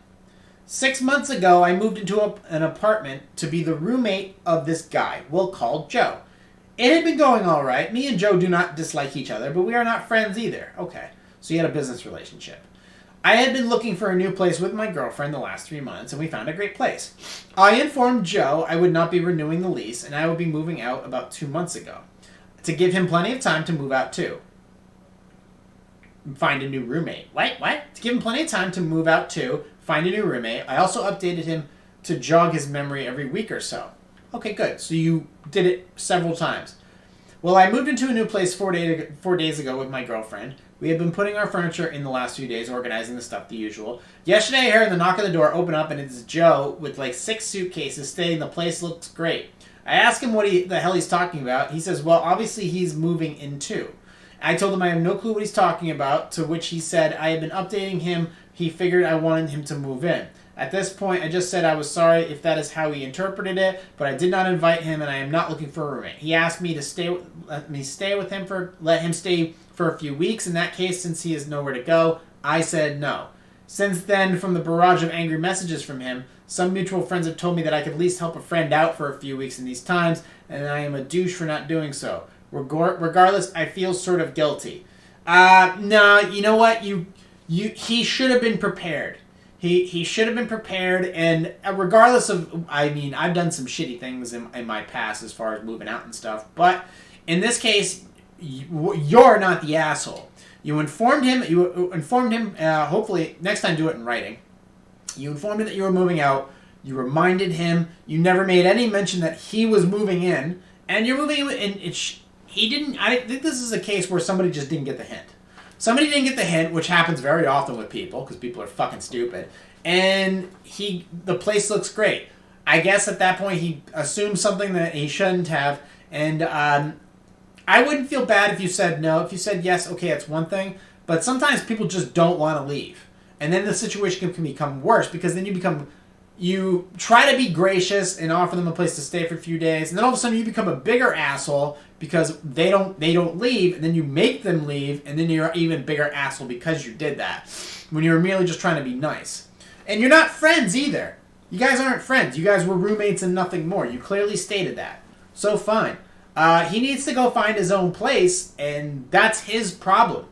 6 months ago, I moved into an apartment to be the roommate of this guy we'll call Joe. It had been going all right. Me and Joe do not dislike each other, but we are not friends either. Okay, so you had a business relationship. I had been looking for a new place with my girlfriend the last 3 months, and we found a great place. I informed Joe I would not be renewing the lease, and I would be moving out about 2 months ago, to give him plenty of time to move out too. Find a new roommate. What? To give him plenty of time to move out too, find a new roommate. I also updated him to jog his memory every week or so. Okay, good. So you did it several times. Well, I moved into a new place 4 days ago with my girlfriend. We had been putting our furniture in the last few days, organizing the stuff, the usual. Yesterday, I heard the knock on the door open up, and it's Joe with like 6 suitcases stating the place looks great. I asked him what the hell he's talking about. He says, well, obviously he's moving in too. I told him I have no clue what he's talking about, to which he said I had been updating him. He figured I wanted him to move in. At this point, I just said I was sorry if that is how he interpreted it, but I did not invite him, and I am not looking for a roommate. He asked me to let him stay for a few weeks. In that case, since he has nowhere to go, I said no. Since then, from the barrage of angry messages from him, some mutual friends have told me that I could at least help a friend out for a few weeks in these times, and I am a douche for not doing so. Regardless, I feel sort of guilty. No, you know what? He should have been prepared. He should have been prepared, and regardless of, I mean, I've done some shitty things in my past as far as moving out and stuff, but in this case, you're not the asshole. You informed him, hopefully, next time do it in writing. You informed him that you were moving out, you reminded him, you never made any mention that he was moving in, and you're moving in, and he didn't, I think this is a case where somebody just didn't get the hint. Somebody didn't get the hint, which happens very often with people, because people are fucking stupid. And the place looks great. I guess at that point he assumed something that he shouldn't have. And I wouldn't feel bad if you said no. If you said yes, okay, it's one thing. But sometimes people just don't want to leave. And then the situation can become worse, because then you try to be gracious and offer them a place to stay for a few days, and then all of a sudden you become a bigger asshole because they don't leave, and then you make them leave, and then you're an even bigger asshole because you did that, when you were merely just trying to be nice. And you're not friends either. You guys aren't friends. You guys were roommates and nothing more. You clearly stated that. So fine. He needs to go find his own place, and that's his problem.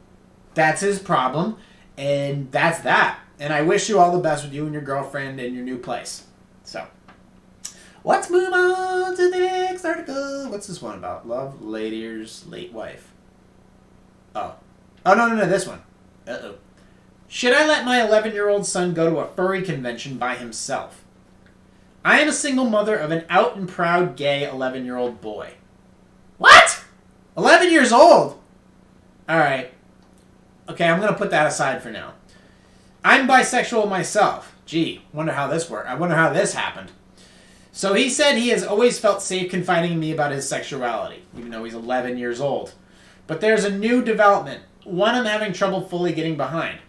That's his problem, and that's that. And I wish you all the best with you and your girlfriend and your new place. So, let's move on to the next article. What's this one about? Love Ladier's late wife. Oh, no, this one. Uh-oh. Should I let my 11-year-old son go to a furry convention by himself? I am a single mother of an out and proud gay 11-year-old boy. What? 11 years old? Alright. Okay, I'm going to put that aside for now. I'm bisexual myself. Gee, wonder how this worked. I wonder how this happened. So he said he has always felt safe confiding in me about his sexuality, even though he's 11 years old. But there's a new development, one I'm having trouble fully getting behind.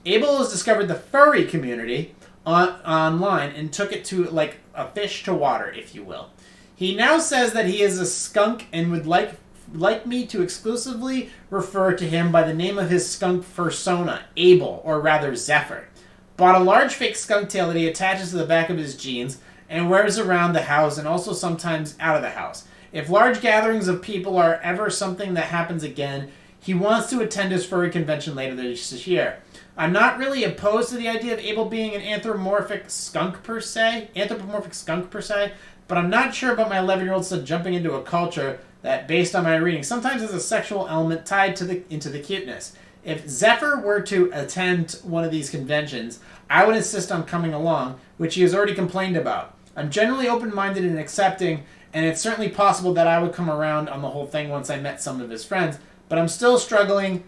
Abel has discovered the furry community online and took it to like a fish to water, if you will. He now says that he is a skunk and would like me to exclusively refer to him by the name of his skunk persona, Abel, or rather Zephyr. Bought a large fake skunk tail that he attaches to the back of his jeans and wears around the house and also sometimes out of the house. If large gatherings of people are ever something that happens again, he wants to attend his furry convention later this year. I'm not really opposed to the idea of Abel being an anthropomorphic skunk per se, but I'm not sure about my 11-year-old son jumping into a culture that, based on my reading, sometimes has a sexual element tied into the cuteness. If Zephyr were to attend one of these conventions, I would insist on coming along, which he has already complained about. I'm generally open-minded and accepting, and it's certainly possible that I would come around on the whole thing once I met some of his friends, but I'm still struggling.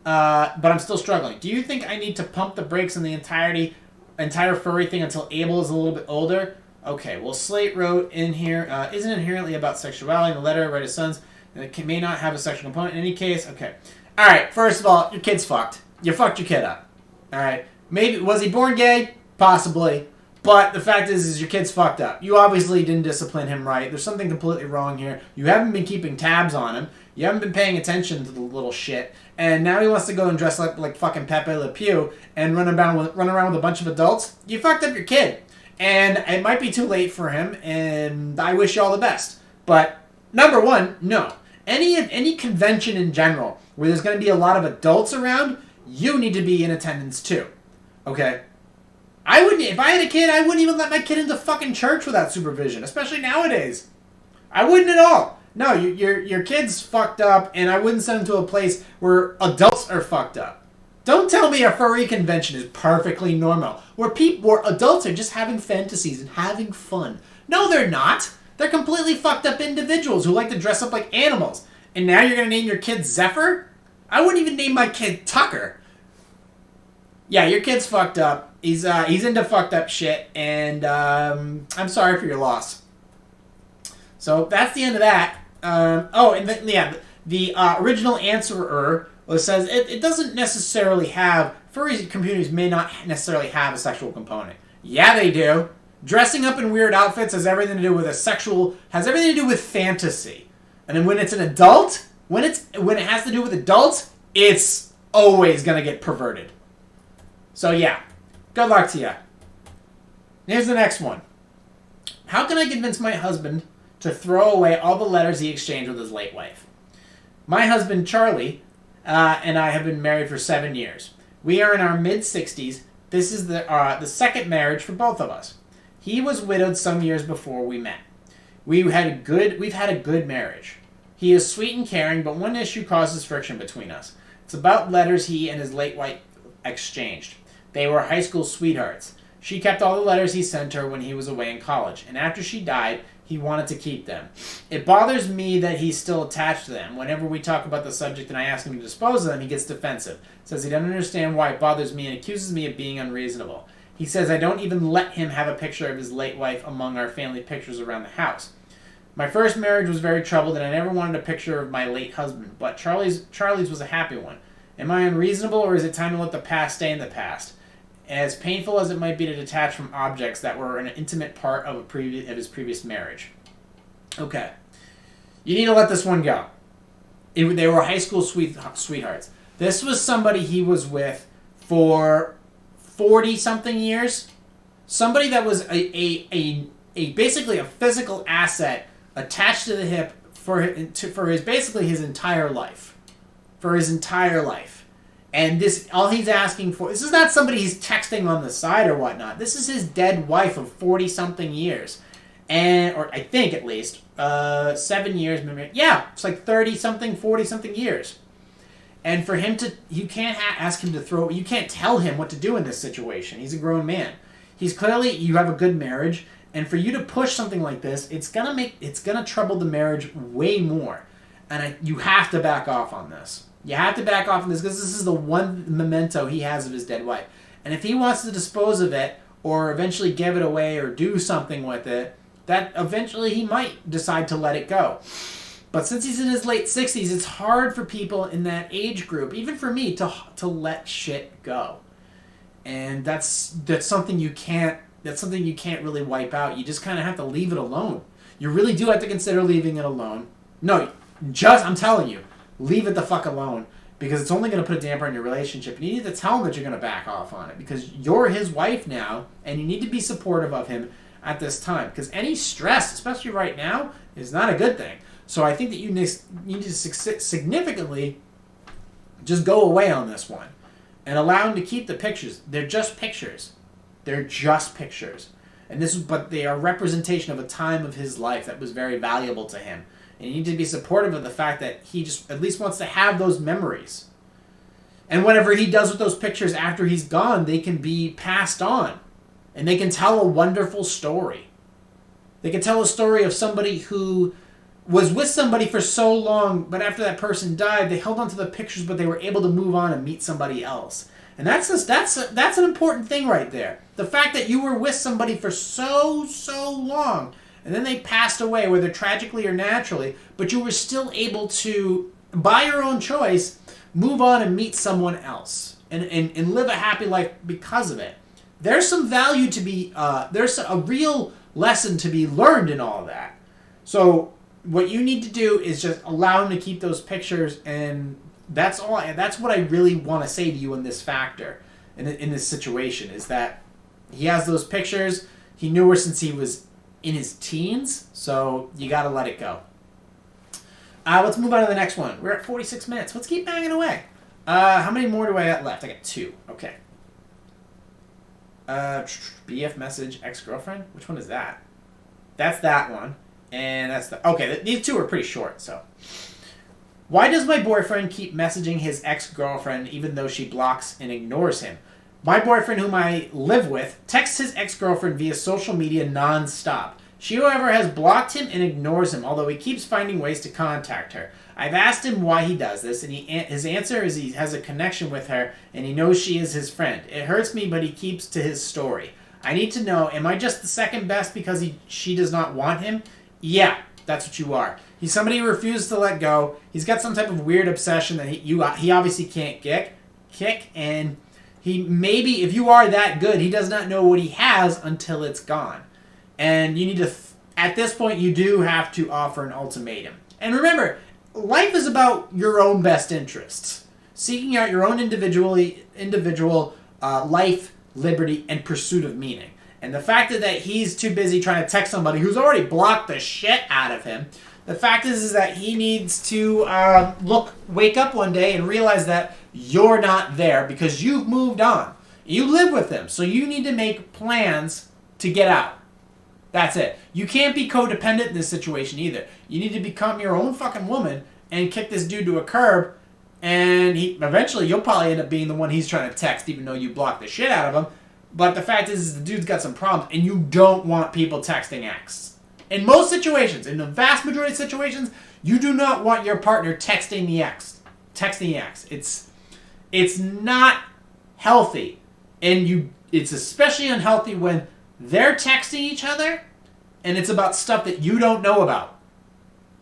Do you think I need to pump the brakes on the entire furry thing until Abel is a little bit older? Okay, well, Slate wrote in here, isn't inherently about sexuality. In the letter I read his sons, it may not have a sexual component. In any case, okay. All right, first of all, your kid's fucked. You fucked your kid up. All right. Maybe, was he born gay? Possibly. But the fact is your kid's fucked up. You obviously didn't discipline him right. There's something completely wrong here. You haven't been keeping tabs on him. You haven't been paying attention to the little shit. And now he wants to go and dress up like fucking Pepe Le Pew and run around with a bunch of adults. You fucked up your kid. And it might be too late for him, and I wish you all the best. But, number one, no. Any convention in general where there's going to be a lot of adults around, you need to be in attendance too. Okay? If I had a kid, I wouldn't even let my kid into fucking church without supervision, especially nowadays. I wouldn't at all. No, your kid's fucked up, and I wouldn't send him to a place where adults are fucked up. Don't tell me a furry convention is perfectly normal, where adults are just having fantasies and having fun. No, they're not. They're completely fucked up individuals who like to dress up like animals. And now you're going to name your kid Zephyr? I wouldn't even name my kid Tucker. Yeah, your kid's fucked up. He's into fucked up shit, and I'm sorry for your loss. So that's the end of that. The original answerer says it doesn't necessarily have, furry communities may not necessarily have a sexual component. Yeah, they do. Dressing up in weird outfits has everything to do with has everything to do with fantasy. And then when it's an adult, when it has to do with adults, it's always gonna get perverted. So yeah, good luck to you. Here's the next one. How can I convince my husband to throw away all the letters he exchanged with his late wife? My husband, Charlie, and I have been married for 7 years. We are in our mid-60s. This is the second marriage for both of us. He was widowed some years before we met. We've had a good marriage. He is sweet and caring, but one issue causes friction between us. It's about letters he and his late wife exchanged. They were high school sweethearts. She kept all the letters he sent her when he was away in college, and after she died, he wanted to keep them. It bothers me that he's still attached to them. Whenever we talk about the subject and I ask him to dispose of them, he gets defensive. Says he doesn't understand why it bothers me and accuses me of being unreasonable. He says I don't even let him have a picture of his late wife among our family pictures around the house. My first marriage was very troubled and I never wanted a picture of my late husband, but Charlie's was a happy one. Am I unreasonable, or is it time to let the past stay in the past? As painful as it might be to detach from objects that were an intimate part of his previous marriage. Okay. You need to let this one go. They were high school sweethearts. This was somebody he was with for 40-something years. Somebody that was a basically a physical asset attached to the hip for his basically his entire life. For his entire life. And this, all he's asking for, this is not somebody he's texting on the side or whatnot. This is his dead wife of 40-something years. Or I think at least, 7 years, maybe. Yeah, it's like 30-something, 40-something years. And for him to, you can't ask him to you can't tell him what to do in this situation. He's a grown man. you have a good marriage, and for you to push something like this, it's gonna trouble the marriage way more. And you have to back off on this. You have to back off on this because this is the one memento he has of his dead wife. And if he wants to dispose of it or eventually give it away or do something with it, that eventually he might decide to let it go. But since he's in his late 60s, it's hard for people in that age group, even for me, to let shit go. And that's something you can't really wipe out. You just kind of have to leave it alone. You really do have to consider leaving it alone. No, I'm telling you, leave it the fuck alone, because it's only going to put a damper on your relationship. And you need to tell him that you're going to back off on it, because you're his wife now, and you need to be supportive of him at this time, because any stress, especially right now, is not a good thing. So I think that you need to significantly just go away on this one and allow him to keep the pictures. They're just pictures. But they are representation of a time of his life that was very valuable to him. And you need to be supportive of the fact that he just at least wants to have those memories. And whatever he does with those pictures after he's gone, they can be passed on. And they can tell a wonderful story. They can tell a story of somebody who was with somebody for so long, but after that person died, they held on to the pictures, but they were able to move on and meet somebody else. And that's an important thing right there. The fact that you were with somebody for so long, and then they passed away, whether tragically or naturally, but you were still able to, by your own choice, move on and meet someone else and live a happy life because of it. There's some value to be, there's a real lesson to be learned in all of that. So what you need to do is just allow him to keep those pictures, and that's all. That's what I really want to say to you in this factor, in this situation, is that he has those pictures. He knew her since he was in his teens, so you got to let it go. Let's move on to the next one. We're at 46 minutes. Let's keep banging away. How many more do I got left? I got 2. Okay. BF message ex-girlfriend? Which one is that? That's that one. And that's the... Okay, these 2 are pretty short, so... Why does my boyfriend keep messaging his ex-girlfriend even though she blocks and ignores him? My boyfriend, whom I live with, texts his ex-girlfriend via social media non-stop. She, however, has blocked him and ignores him, although he keeps finding ways to contact her. I've asked him why he does this, and his answer is he has a connection with her, and he knows she is his friend. It hurts me, but he keeps to his story. I need to know, am I just the second best because she does not want him? Yeah, that's what you are. He's somebody who refuses to let go. He's got some type of weird obsession that he obviously can't kick, and he maybe, if you are that good, he does not know what he has until it's gone. And you need to, at this point, you do have to offer an ultimatum. And remember, life is about your own best interests. Seeking out your own individual life, liberty, and pursuit of meaning. And the fact that he's too busy trying to text somebody who's already blocked the shit out of him, the fact is that he needs to wake up one day and realize that you're not there because you've moved on. You live with him, so you need to make plans to get out. That's it. You can't be codependent in this situation either. You need to become your own fucking woman and kick this dude to a curb, and eventually you'll probably end up being the one he's trying to text, even though you blocked the shit out of him. But the fact is the dude's got some problems, and you don't want people texting ex. In most situations, in the vast majority of situations, you do not want your partner texting the ex. It's not healthy, and it's especially unhealthy when they're texting each other, and it's about stuff that you don't know about.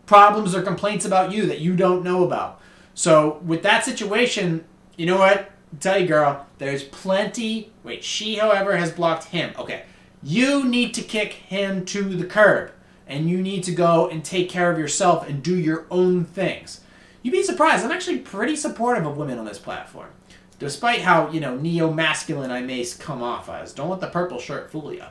Problems or complaints about you that you don't know about. So with that situation, you know what? I'll tell you, girl, there's plenty... Wait, she, however, has blocked him. Okay. You need to kick him to the curb, and you need to go and take care of yourself and do your own things. You'd be surprised. I'm actually pretty supportive of women on this platform. Despite how, neo-masculine I may come off as. Don't let the purple shirt fool you.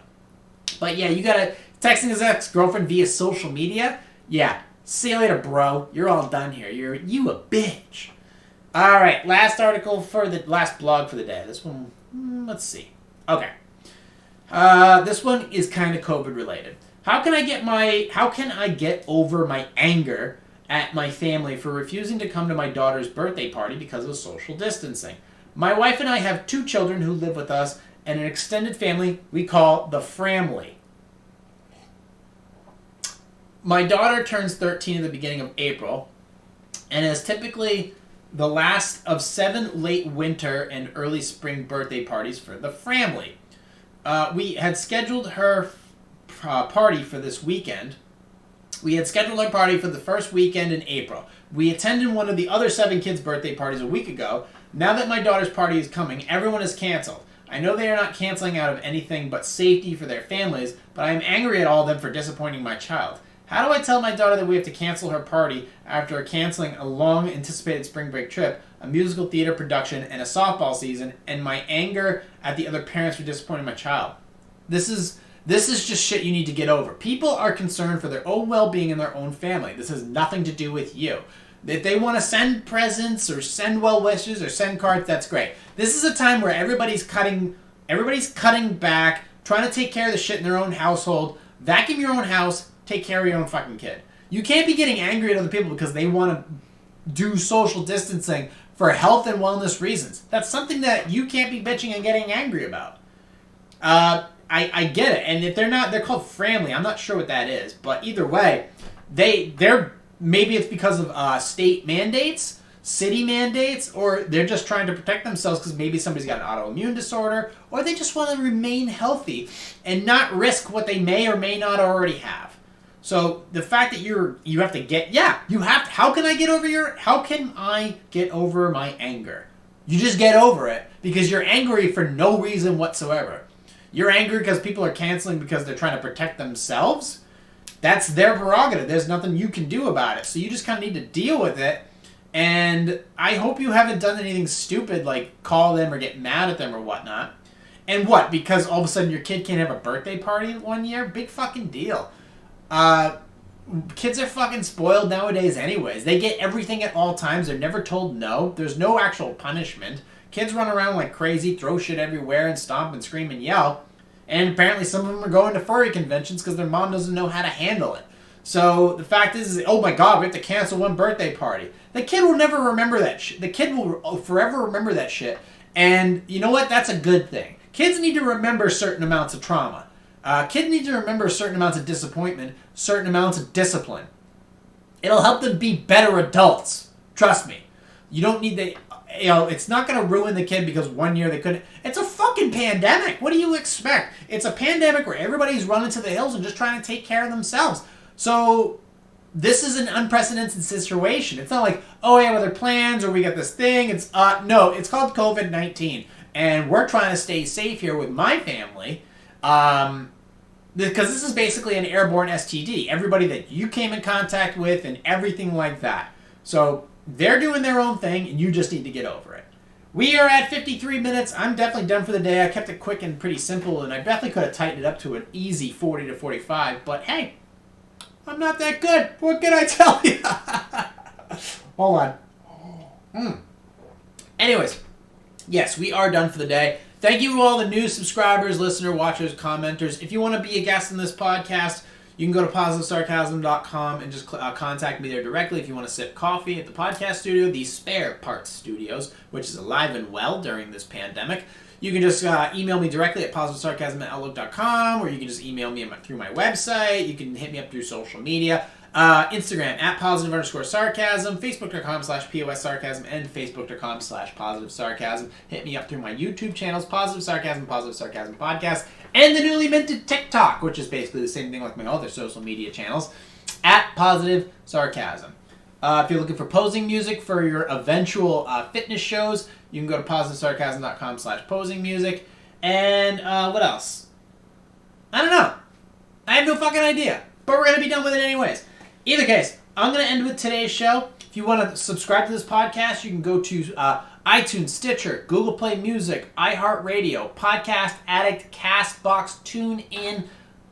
But yeah, you gotta... Texting his ex-girlfriend via social media? Yeah. See you later, bro. You're all done here. You a bitch. Alright, last blog for the day. This one, let's see. Okay. This one is kind of COVID related. How can I get over my anger at my family for refusing to come to my daughter's birthday party because of social distancing? My wife and I have 2 children who live with us, and an extended family we call the Framily. My daughter turns 13 at the beginning of April, and is typically the last of 7 late winter and early spring birthday parties for the Framily. We had scheduled her party for this weekend. We had scheduled our party for the first weekend in April. We attended one of the other 7 kids' birthday parties a week ago. Now that my daughter's party is coming, everyone is canceled. I know they are not canceling out of anything but safety for their families, but I am angry at all of them for disappointing my child. How do I tell my daughter that we have to cancel her party after canceling a long-anticipated spring break trip, a musical theater production, and a softball season, and my anger at the other parents for disappointing my child? This is just shit you need to get over. People are concerned for their own well-being in their own family. This has nothing to do with you. If they want to send presents or send well wishes or send cards, that's great. This is a time where everybody's cutting back, trying to take care of the shit in their own household. Vacuum your own house, take care of your own fucking kid. You can't be getting angry at other people because they want to do social distancing for health and wellness reasons. That's something that you can't be bitching and getting angry about. I get it, and if they're called Framily. I'm not sure what that is, but either way, they're maybe it's because of state mandates, city mandates, or they're just trying to protect themselves because maybe somebody's got an autoimmune disorder, or they just want to remain healthy and not risk what they may or may not already have. So the fact that you have to get how can I get over my anger? You just get over it because you're angry for no reason whatsoever. You're angry because people are canceling because they're trying to protect themselves. That's their prerogative. There's nothing you can do about it. So you just kind of need to deal with it. And I hope you haven't done anything stupid like call them or get mad at them or whatnot. And what? Because all of a sudden your kid can't have a birthday party one year? Big fucking deal. Kids are fucking spoiled nowadays anyways. They get everything at all times. They're never told no. There's no actual punishment. Kids run around like crazy, throw shit everywhere, and stomp and scream and yell. And apparently some of them are going to furry conventions because their mom doesn't know how to handle it. So the fact is, oh my god, we have to cancel one birthday party. The kid will never remember that shit. The kid will forever remember that shit. And you know what? That's a good thing. Kids need to remember certain amounts of trauma. Kids need to remember certain amounts of disappointment, certain amounts of discipline. It'll help them be better adults. Trust me. You don't need the... it's not going to ruin the kid because one year they couldn't... It's a fucking pandemic. What do you expect? It's a pandemic where everybody's running to the hills and just trying to take care of themselves. So this is an unprecedented situation. It's not like, oh, we have other plans or we got this thing. No, it's called COVID-19. And we're trying to stay safe here with my family. Because this is basically an airborne STD. Everybody that you came in contact with and everything like that. So they're doing their own thing, and you just need to get over it. We are at 53 minutes. I'm definitely done for the day. I kept it quick and pretty simple, and I definitely could have tightened it up to an easy 40 to 45. But hey, I'm not that good. What can I tell you? Hold on. Anyways, yes, we are done for the day. Thank you to all the new subscribers, listeners, watchers, commenters. If you want to be a guest in this podcast, you can go to positivesarcasm.com and just contact me there directly if you want to sip coffee at the podcast studio, the Spare Parts Studios, which is alive and well during this pandemic. You can just email me directly at positivesarcasm@outlook.com, or you can just email me through my website. You can hit me up through social media. Instagram at +_sarcasm, Facebook.com/POS sarcasm, and Facebook.com/positive sarcasm. Hit me up through my YouTube channels, Positive Sarcasm Podcast, and the newly minted TikTok, which is basically the same thing like my other social media channels, at Positive Sarcasm. If you're looking for posing music for your eventual fitness shows, you can go to positivesarcasm.com/posing music. And what else? I don't know. I have no fucking idea. But we're going to be done with it anyways. Either case, I'm going to end with today's show. If you want to subscribe to this podcast, you can go to iTunes, Stitcher, Google Play Music, iHeartRadio, Podcast Addict, CastBox, TuneIn,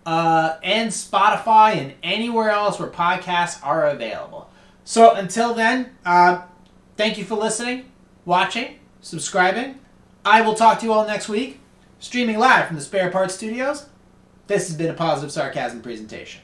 and Spotify, and anywhere else where podcasts are available. So until then, thank you for listening, watching, subscribing. I will talk to you all next week. Streaming live from the Spare Parts Studios, this has been a Positive Sarcasm presentation.